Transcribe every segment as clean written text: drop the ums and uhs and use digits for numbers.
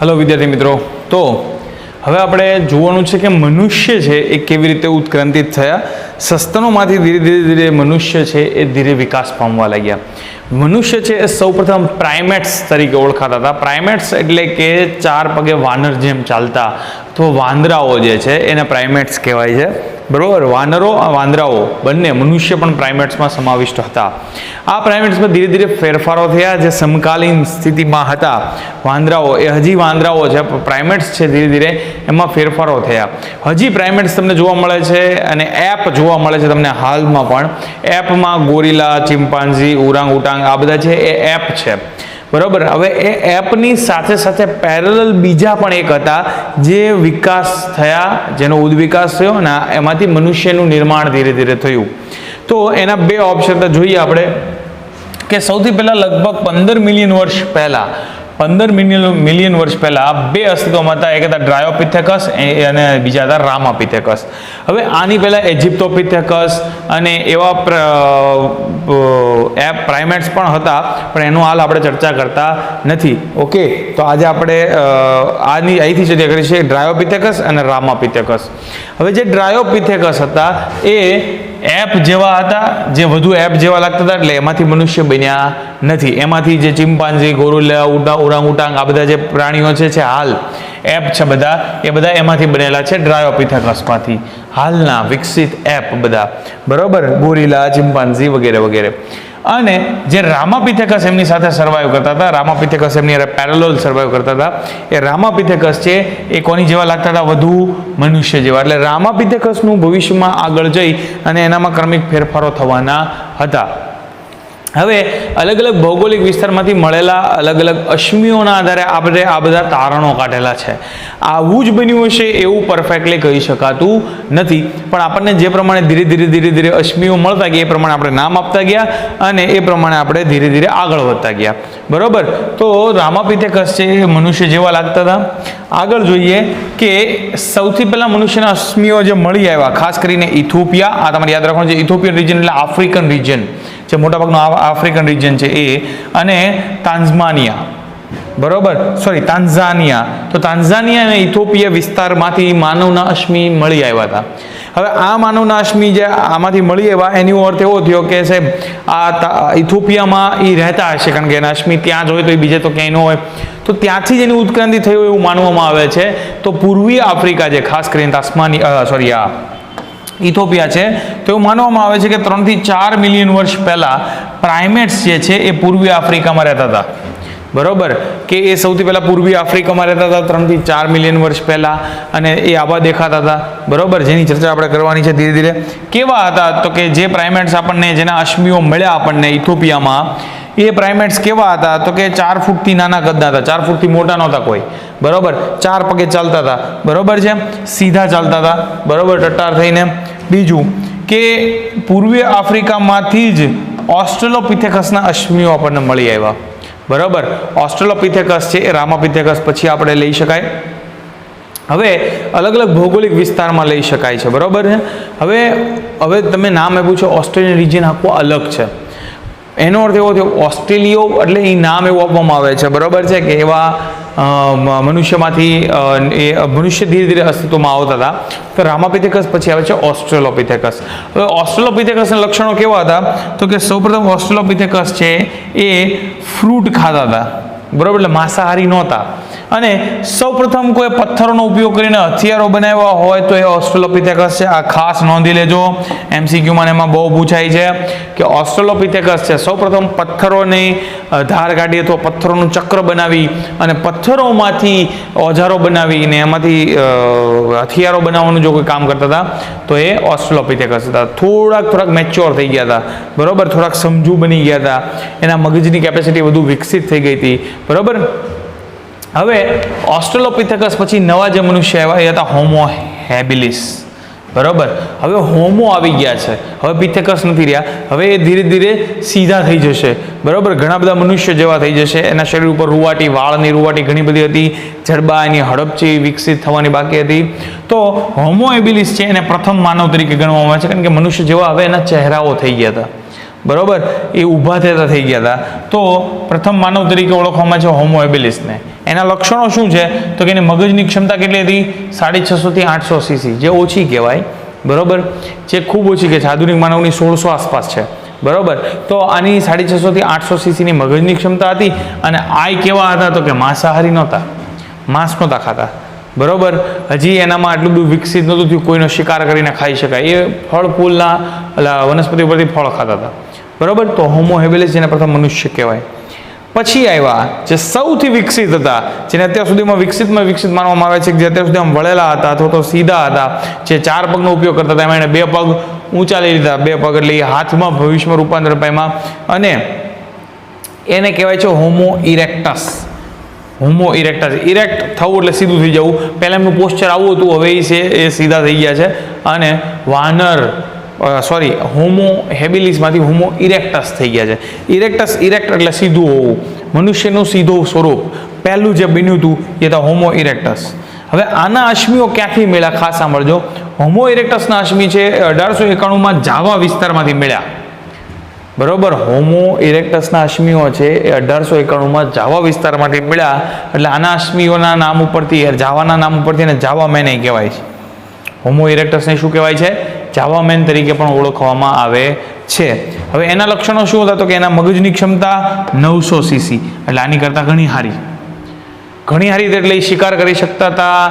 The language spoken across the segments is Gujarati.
हेलो विद्यार्थी मित्रों, तो હવે આપણે જોવાનું છે કે મનુષ્ય છે એ કેવી રીતે ઉત્ક્રાંતિત થયા। સસ્તનોમાંથી ધીરે ધીરે મનુષ્ય છે એ ધીરે વિકાસ પામવા લાગ્યા। મનુષ્ય છે એ સૌપ્રથમ પ્રાઇમેટ્સ તરીકે ઓળખાતા હતા। પ્રાઇમેટ્સ એટલે કે ચાર પગે વાનર જેમ ચાલતા અથવા વાંદરાઓ જે છે એને પ્રાઇમેટ્સ કહેવાય છે, બરોબર। વાનરો વાંદરાઓ બંને મનુષ્ય પણ પ્રાઇમેટ્સમાં સમાવિષ્ટ હતા। આ પ્રાઇમેટ્સમાં ધીરે ધીરે ફેરફારો થયા। જે સમકાલીન સ્થિતિમાં હતા વાંદરાઓ એ હજી વાંદરાઓ છે, પ્રાઇમેટ્સ છે ધીરે ધીરે એમાં ફેરફારો થયા। હજી પ્રાઇમેટ્સ તમને જોવા મળે છે અને એપ જોવા મળે છે તમને હાલમાં પણ। એપમાં ગોરીલા, ચિમ્પાન્ઝી, ઓરાંગ ઉટાંગ આ બધા છે એ એપ છે, બરોબર। હવે એ એપની સાથે સાથે પેરેલલ બીજા પણ એક હતા જે વિકાસ થયા, જેનો ઉદ્વિકાસ થયો અને એમાંથી મનુષ્યનું નિર્માણ ધીરે ધીરે થયું। તો એના બે ઓપ્શન જોઈએ આપણે કે સૌથી પહેલા લગભગ 15 મિલિયન વર્ષ પહેલા 15 મિલિયન વર્ષ પહેલા બે અસ્તિત્વમાં હતા। એક હતા ડ્રાયોપિથેકસ અને બીજા હતા રામાપિથેકસ। હવે આની પહેલા ઇજિપ્તોપિથેકસ અને એવા પ્રાઇમેટ્સ પણ હતા, પણ એનું હાલ આપણે ચર્ચા કરતા નથી। ઓકે, તો આજે આપણે અહીંથી ચર્ચા કરી છે ડ્રાયોપિથેકસ અને રામાપિથેકસ। હવે જે ડ્રાયોપિથેકસ હતા એ એપ જેવા હતા, જે વધુ એપ જેવા લાગતા હતા, એટલે એમાંથી મનુષ્ય બન્યા નથી। એમાંથી જે ચિમ્પાન્ઝી, ગોરિલા, ઓરાંગ ઉટાંગ આ બધા જે પ્રાણીઓ છે હાલ એપ છે બધા, એ બધા એમાંથી બનેલા છે, ડ્રાયોપિથેકસમાંથી હાલના વિકસિત એપ બધા, બરોબર। ગોરિલા, ચિમ્પાન્ઝી વગેરે વગેરે। અને જે રામાપિથેકસ એમની સાથે સર્વાઈવ કરતા હતા, રામાપિથેકસ એમની પેરેલલ સર્વાઈવ કરતા હતા, એ રામાપિથેકસ છે એ કોની જેવા લાગતા હતા? વધુ મનુષ્ય જેવા। એટલે રામાપિથેકસનું ભવિષ્યમાં આગળ જઈ અને એનામાં ક્રમિક ફેરફારો થવાના હતા। હવે અલગ અલગ ભૌગોલિક વિસ્તારમાંથી મળેલા અલગ અલગ અશ્મિઓના આધારે આપણે આ બધા તારણો કાઢેલા છે। આવું જ બન્યું હશે એવું પરફેક્ટલી કહી શકાતું નથી, પણ આપણને જે પ્રમાણે ધીરે ધીરે અશ્મિઓ મળતા ગયા એ પ્રમાણે આપણે નામ આપતા ગયા અને એ પ્રમાણે આપણે ધીરે ધીરે આગળ વધતા ગયા, બરોબર। તો રામાપિથેકસ છે એ મનુષ્ય જેવા લાગતા હતા। આગળ જોઈએ કે સૌથી પહેલા મનુષ્યના અશ્મિઓ જે મળી આવ્યા, ખાસ કરીને ઇથોપિયા, આ તમારે યાદ રાખવાનું છે, ઇથોપિયન રિજન એટલે આફ્રિકન રિજન, જે મોટાભાગનું આફ્રિકન રિજન છે એ, અને તાન્ઝાનિયા, બરોબર, તાન્ઝાનિયા। તો તાન્ઝાનિયા અને ઇથોપિયા વિસ્તારમાંથી માનવના અશ્મિ મળી આવ્યા હતા। હવે આ માનવના અશ્મિ જે આમાંથી મળી આવ્યા એનો અર્થ એવો થયો કે સાહેબ આ ઇથોપિયામાં એ રહેતા હશે, કારણ કે એના અશ્મિ ત્યાં જ હોય તો એ બીજે તો ક્યાંય ન હોય, તો ત્યાંથી જ એની ઉત્ક્રાંતિ થઈ હોય એવું માનવામાં આવે છે। તો પૂર્વીય આફ્રિકા જે ખાસ કરીને ઇથોપિયા છે તો એવું માનવામાં આવે છે કે 3 થી 4 મિલિયન વર્ષ પહેલા પ્રાઇમેટ્સ જે છે એ પૂર્વીય આફ્રિકામાં રહેતા હતા, બરોબર। કે એ સૌથી પહેલા પૂર્વીય આફ્રિકામાં રહેતા હતા 3 થી 4 મિલિયન વર્ષ પહેલા, અને એ આવા દેખાતા હતા, બરોબર, જેની ચર્ચા આપણે કરવાની છે ધીરે ધીરે। કેવા હતા? તો કે જે પ્રાઇમેટ્સ આપણને, જેના અશ્મિઓ મળ્યા આપણને ઇથોપિયામાં, એ પ્રાઇમેટ્સ કેવા હતા? તો કે 4 ફૂટથી નાના કદના હતા, 4 ફૂટથી મોટા નહોતા કોઈ, બરોબર। 4 પગે ચાલતા હતા, બરોબર છે, સીધા ચાલતા હતા, બરોબર, ટટ્ટાર થઈને। બીજું કે પૂર્વીય આફ્રિકામાંથી જ ઓસ્ટ્રેલોપિથેકસના અશ્મિઓ આપણને મળી આવ્યા, બરોબર। ઓસ્ટ્રેલોપિથેકસ છે એ રામાપિથેકસ પછી આપણે લઈ શકાય। હવે અલગ અલગ ભૌગોલિક વિસ્તારમાં લઈ શકાય છે, બરોબર છે। હવે તમે નામ આપ્યું છે ઓસ્ટ્રેલિયન રિજન, આખું અલગ છે। એનો અર્થ એવો થયો ઓસ્ટ્રેલિયો એટલે એ નામ એવું આપવામાં આવે છે, બરોબર છે, કે એવા મનુષ્યમાંથી એ મનુષ્ય ધીરે ધીરે અસ્તિત્વમાં આવતા હતા। તો રામાપિથેકસ પછી આવે છે ઓસ્ટ્રેલોપિથેકસ। હવે ઓસ્ટ્રેલોપિથેકસના લક્ષણો કેવા હતા? તો કે સૌપ્રથમ ઓસ્ટ્રેલોપિથેકસ છે એ ફ્રૂટ ખાતા હતા, બરોબર, એટલે માંસાહારી નહોતા। અને સૌપ્રથમ કોઈ પથ્થરોનો ઉપયોગ કરીને હથિયારો બનાવ્યા હોય તો એ ઓસ્ટ્રેલોપિથેકસ છે। આ ખાસ નોંધી લેજો, MCQમાં એમાં બહુ પૂછાય છે કે ઓસ્ટ્રેલોપિથેકસ છે સૌપ્રથમ પથ્થરોની ધાર કાઢી અથવા પથ્થરોનું ચક્ર બનાવી અને પથ્થરોમાંથી ઓજારો બનાવીને એમાંથી હથિયારો બનાવવાનું જો કોઈ કામ કરતા હતા તો એ ઓસ્ટ્રેલોપિથેકસ હતા। થોડાક મેચ્યોર થઈ ગયા હતા, બરોબર, થોડાક સમજુ બની ગયા હતા, એના મગજની કેપેસિટી વધુ વિકસિત થઈ ગઈ હતી, બરોબર। હવે ઓસ્ટ્રેલોપિથેકસ પછી નવા જે મનુષ્ય આવ્યા એ હતા હોમો હેબિલિસ, બરોબર। હવે હોમો આવી ગયા છે, હવે પિથેકસ નથી રહ્યા, હવે એ ધીરે ધીરે સીધા થઈ જશે, બરોબર, ઘણા બધા મનુષ્ય જેવા થઈ જશે। એના શરીર ઉપર રૂવાટી, વાળની રૂવાટી ઘણી બધી હતી, જડબા એની હડપચી વિકસિત થવાની બાકી હતી। તો હોમો હેબિલિસ છે એને પ્રથમ માનવ તરીકે ગણવામાં આવે છે, કારણ કે મનુષ્ય જેવા હવે એના ચહેરાઓ થઈ ગયા હતા, બરોબર, એ ઊભા થતા થઈ ગયા હતા. તો પ્રથમ માનવ તરીકે ઓળખવામાં છે હોમો હેબિલિસને. એના લક્ષણો શું છે તો કે એની મગજની ક્ષમતા કેટલી હતી? 650 થી 800 સીસી, જે ઓછી કહેવાય. બરોબર, જે ખૂબ ઓછી કે છે. આધુનિક માનવની 1600 આસપાસ છે. બરોબર, તો આની 650 થી 800 સીસીની મગજની ક્ષમતા હતી. અને આય કેવા હતા તો કે માંસાહારી નહોતા, માંસ નહોતા ખાતા. બરોબર, હજી એનામાં આટલું બધું વિકસિત નહોતું થયું કોઈનો શિકાર કરીને ખાઈ શકાય. એ ફળ ફૂલના વનસ્પતિ ઉપરથી ફળ ખાતા હતા. બરોબર, તો હોમો હેબિલિસ જેને પ્રથમ મનુષ્ય કહેવાય. પછી આવ્યા જે સૌથી વિકસિત હતા, જેને અત્યાર સુધીમાં વિકસિત માનવામાં આવે છે, જે અત્યાર સુધી આમ વળેલા હતા અથવા તો સીધા હતા, જે 4 પગનો ઉપયોગ કરતા હતા. એમાં એને 2 પગ ઊંચા લઈ લીધા, 2 પગ એટલે હાથમાં ભવિષ્યમાં રૂપાંતર પામ્યા. અને એને કહેવાય છે હોમો ઇરેક્ટસ. હોમો ઇરેક્ટસ, ઇરેક્ટ થવું એટલે સીધું થઈ જવું. પહેલાં એમનું પોસ્ચર આવું હતું, હવે એ સીધા થઈ ગયા છે. અને હોમો હેબિલિસમાંથી હોમો ઇરેક્ટસ થઈ ગયા છે. ઇરેક્ટ એટલે સીધું હોવું, મનુષ્યનું સીધું સ્વરૂપ. પહેલું જે બન્યું હતું એ તો હોમો ઇરેક્ટસ. હવે આના અશ્મિઓ ક્યાંથી મળ્યા? ખાસ સાંભળજો. હોમો ઇરેક્ટસના અશ્મિ છે 1891માં જાવા વિસ્તારમાંથી મળ્યા. બરોબર, હોમો ઇરેક્ટસના અશ્મિઓ છે એ 1891માં જાવા વિસ્તારમાંથી મળ્યા. એટલે આના અશ્મિઓના નામ ઉપરથી, જાવાના નામ ઉપરથી એને જાવા મેન કહેવાય છે. હોમો ઇરેક્ટસને શું કહેવાય છે? જાવા મેન તરીકે પણ ઓળખવામાં આવે છે. હવે એના લક્ષણો શું હતા તો કે એના મગજની ક્ષમતા 900 સીસી, એટલે આની કરતાં ઘણી હારી એટલે એ શિકાર કરી શકતા હતા.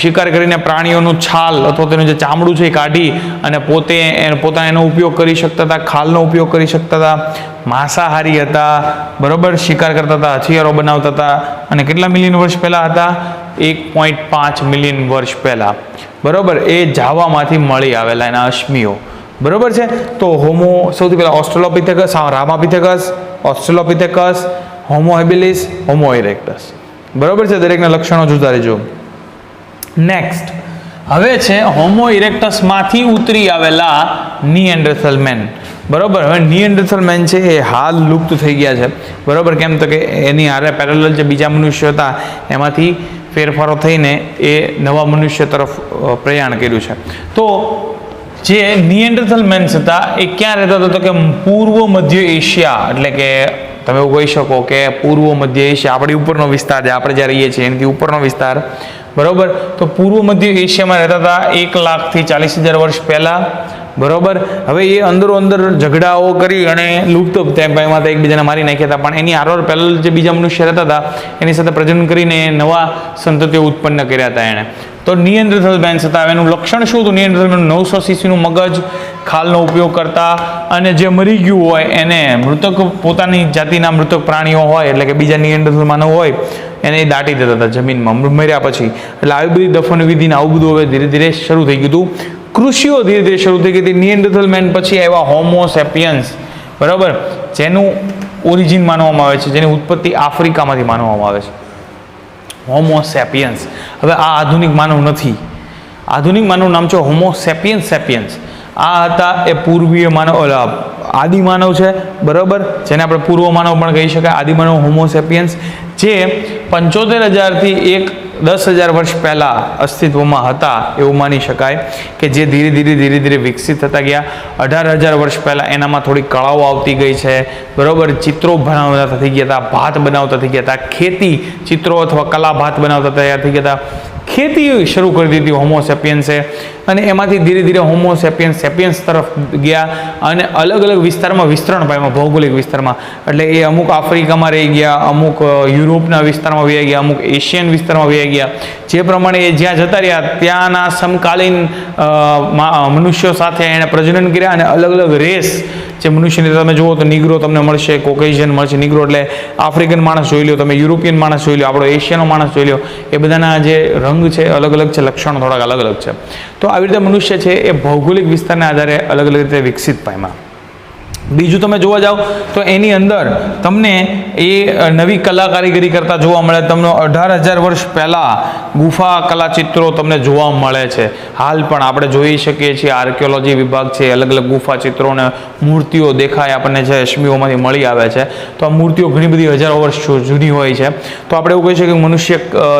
શિકાર કરીને પ્રાણીઓનું છાલ અથવા તેનું જે ચામડું છે એ કાઢી અને પોતાનો એનો ઉપયોગ કરી શકતા હતા, ખાલનો ઉપયોગ કરી શકતા હતા. માંસાહારી હતા. બરોબર, શિકાર કરતા હતા, હથિયારો બનાવતા હતા. અને કેટલા મિલિયન વર્ષ પહેલા હતા? 1.5 મિલિયન વર્ષ પહેલા. બરોબર, એ જાવામાંથી મળી આવેલા એના અશ્મિઓ. બરોબર છે. તો હોમો સૌથી પહેલા ઓસ્ટ્રેલોપિથેકસ, ઓસ્ટ્રેલોપિથેકસ, હોમો હેબિલિસ, હોમો ઇરેક્ટસ. બરોબર છે, દરેકના લક્ષણો જોતા રહેજો. નેક્સ્ટ હવે છે હોમો ઇરેક્ટસમાંથી ઉતરી આવેલા નિએન્ડરથલ મેન. બરોબર, હવે નિએન્ડરથલ મેન છે એ હાલ લુપ્ત થઈ ગયા છે. બરોબર, કેમ તો કે એની હારે પેરેલલ જે બીજા મનુષ્ય હતા એમાંથી ફેરફારો થઈને એ નવા મનુષ્ય તરફ પ્રયાણ કર્યું છે. તો જે નિએન્ડરથલ મેન્સ હતા એ ક્યાં રહેતા હતા તો કે પૂર્વ મધ્ય એશિયા, એટલે કે તમે એવું કહી શકો કે પૂર્વ મધ્ય એશિયા આપણી ઉપરનો વિસ્તાર છે, આપણે જ્યાં રહીએ છીએ એનાથી ઉપરનો વિસ્તાર. બરોબર, તો પૂર્વ મધ્ય એશિયામાં રહેતા હતા 1 લાખથી 40,000 વર્ષ પહેલાં. બરોબર, હવે એ અંદરો અંદર ઝઘડાઓ કરી અને લુપ્ત પામ્યા હતા, એકબીજાને મારી નાખ્યા હતા. પણ એની આરોર પહેલાં જે બીજા મનુષ્ય રહેતા હતા એની સાથે પ્રજનન કરીને નવા સંતતિઓ ઉત્પન્ન કર્યા હતા એણે. તો નિએન્ડરથલ મેન્સ હતા. એનું લક્ષણ શું હતું? નિએન્ડરથલ મેન 900 સીસીનું મગજ, ખાલનો ઉપયોગ કરતા. અને જે મરી ગયું હોય એને મૃતક, પોતાની જાતિના મૃતક પ્રાણીઓ હોય એટલે કે બીજા નિએન્ડરથલ માનવ હોય એને દાટી દેતા હતા જમીનમાં મર્યા પછી. એટલે આવી બધી દફન વિધિને આવું બધું હવે ધીરે ધીરે શરૂ થઈ ગયું હતું. કૃષિઓ ધીરે ધીરે શરૂ થઈ ગઈ હતી. નિએન્ડરથલ મેન પછી આવ્યા હોમો સેપિયન્સ. બરાબર, જેનું ઓરિજિન માનવામાં આવે છે, જેની ઉત્પત્તિ આફ્રિકામાંથી માનવામાં આવે છે. હોમો સેપિયન્સ. હવે આ આધુનિક માનવ નથી. આધુનિક માનવ નામ છે હોમો સેપિયન્સ. આ હતા એ પૂર્વીય માનવ, આદિ માનવ છે. બરાબર, જેને આપણે પૂર્વ માનવ પણ કહી શકાય. આદિ માનવ હોમો સેપિયન્સ, જે 75,000 થી 10,000 વર્ષ પહેલા અસ્તિત્વમાં હતા એવું માની શકાય. કે જે ધીરે ધીરે વિકસિત થતા ગયા. 18,000 વર્ષ પહેલા એનામાં થોડી કળાઓ આવતી ગઈ છે. બરોબર, ચિત્રો બનાવતા થઈ ગયા હતા, ભાત બનાવતા થઈ ગયા હતા, ખેતી ચિત્રો અથવા કલા ભાત બનાવતા તૈયાર થઈ ગયા હતા. ખેતી શરૂ કરી દીધી હોમો સેપિયન્સે. અને એમાંથી ધીરે ધીરે હોમો સેપિયન્સ તરફ ગયા અને અલગ અલગ વિસ્તારમાં વિસ્તરણ પામ્યા, ભૌગોલિક વિસ્તારમાં. એટલે એ અમુક આફ્રિકામાં રહી ગયા, અમુક યુરોપના વિસ્તારમાં વહી ગયા, અમુક એશિયન વિસ્તારમાં વહી ગયા. જે પ્રમાણે એ જ્યાં જતા રહ્યા ત્યાંના સમકાલીન મનુષ્યો સાથે એણે પ્રજનન કર્યા. અને અલગ અલગ રેસ જે મનુષ્યની તમે જુઓ તો નિગ્રો તમને મળશે, કોકેશિયન મળશે. નિગ્રો એટલે આફ્રિકન માણસ જોઈ લો તમે, યુરોપિયન માણસ જોઈ લો, આપણો એશિયાનો માણસ જોઈ લો. એ બધાના જે રંગ છે અલગ અલગ છે, લક્ષણો થોડાક અલગ અલગ છે. તો આવી રીતે મનુષ્ય છે એ ભૌગોલિક વિસ્તારના આધારે અલગ અલગ રીતે વિકસિત પામ્યા. બીજું તમે જોવા જાઓ તો એની અંદર તમને એ નવી કલા કારીગરી કરતા જોવા મળે. તમને 18,000 વર્ષ પહેલાં ગુફા કલાચિત્રો તમને જોવા મળે છે. હાલ પણ આપણે જોઈ શકીએ છીએ, આર્કિયોલોજી વિભાગ છે, અલગ અલગ ગુફા ચિત્રોને મૂર્તિઓ દેખાય આપણને જે અશ્મિઓમાંથી મળી આવે છે. તો આ મૂર્તિઓ ઘણી બધી હજારો વર્ષ જૂની હોય છે. તો આપણે એવું કહી શકીએ કે મનુષ્ય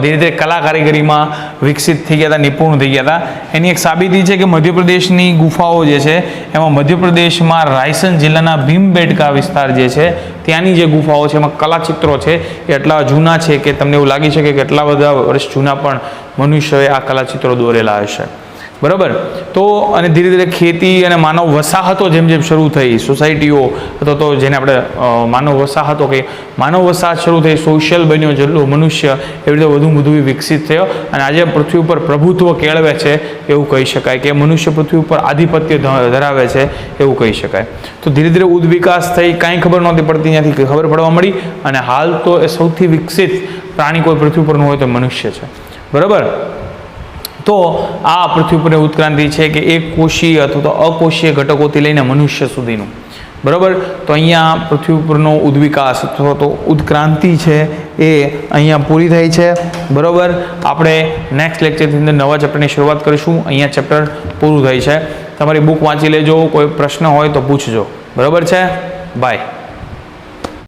ધીરે ધીરે કલા કારીગરીમાં વિકસિત થઈ ગયા હતા, નિપુણ થઈ ગયા હતા. એની એક સાબિતી છે કે મધ્યપ્રદેશની ગુફાઓ જે છે એમાં મધ્યપ્રદેશમાં રાયસન જિલ્લા જિલ્લાના ભીમબેટકા વિસ્તાર જે છે ત્યાંની જે ગુફાઓ છે એમાં કલાચિત્રો છે એ એટલા જૂના છે કે તમને એવું લાગી શકે કે એટલા બધા વર્ષ જૂના પણ મનુષ્યોએ આ કલાચિત્રો દોરેલા હશે. બરાબર. તો અને ધીરે ધીરે ખેતી અને માનવ વસાહતો જેમ જેમ શરૂ થઈ, સોસાયટીઓ અથવા તો જેને આપણે માનવ વસાહતો કહીએ, માનવ વસાહત શરૂ થઈ, સોશિયલ બન્યો જેટલો મનુષ્ય એવી રીતે વધુ વધુ વિકસિત થયો અને આજે પૃથ્વી ઉપર પ્રભુત્વ કેળવે છે એવું કહી શકાય કે મનુષ્ય પૃથ્વી ઉપર આધિપત્ય ધરાવે છે એવું કહી શકાય. તો ધીરે ધીરે ઉદ્વિકાસ થઈ, કાંઈ ખબર નહોતી પડતી, ત્યાંથી ખબર પડવા મળી અને હાલ તો એ સૌથી વિકસિત પ્રાણી કોઈ પૃથ્વી ઉપરનું હોય તો મનુષ્ય છે. બરાબર. તો આ પૃથ્વી પરની ઉત્ક્રાંતિ છે કે એક કોષીય અથવા તો અકોષીય ઘટકોથી લઈને મનુષ્ય સુધીનું. બરાબર. તો અહીંયા પૃથ્વી ઉપરનો ઉદ્વિકાસ અથવા તો ઉત્ક્રાંતિ છે એ અહીંયા પૂરી થઈ છે. બરાબર. આપણે નેક્સ્ટ લેક્ચરથી અંદર નવા ચેપ્ટરની શરૂઆત કરીશું. અહીંયા ચેપ્ટર પૂરું થાય છે. તમારી બુક વાંચી લેજો, કોઈ પ્રશ્ન હોય તો પૂછજો. બરાબર છે. બાય.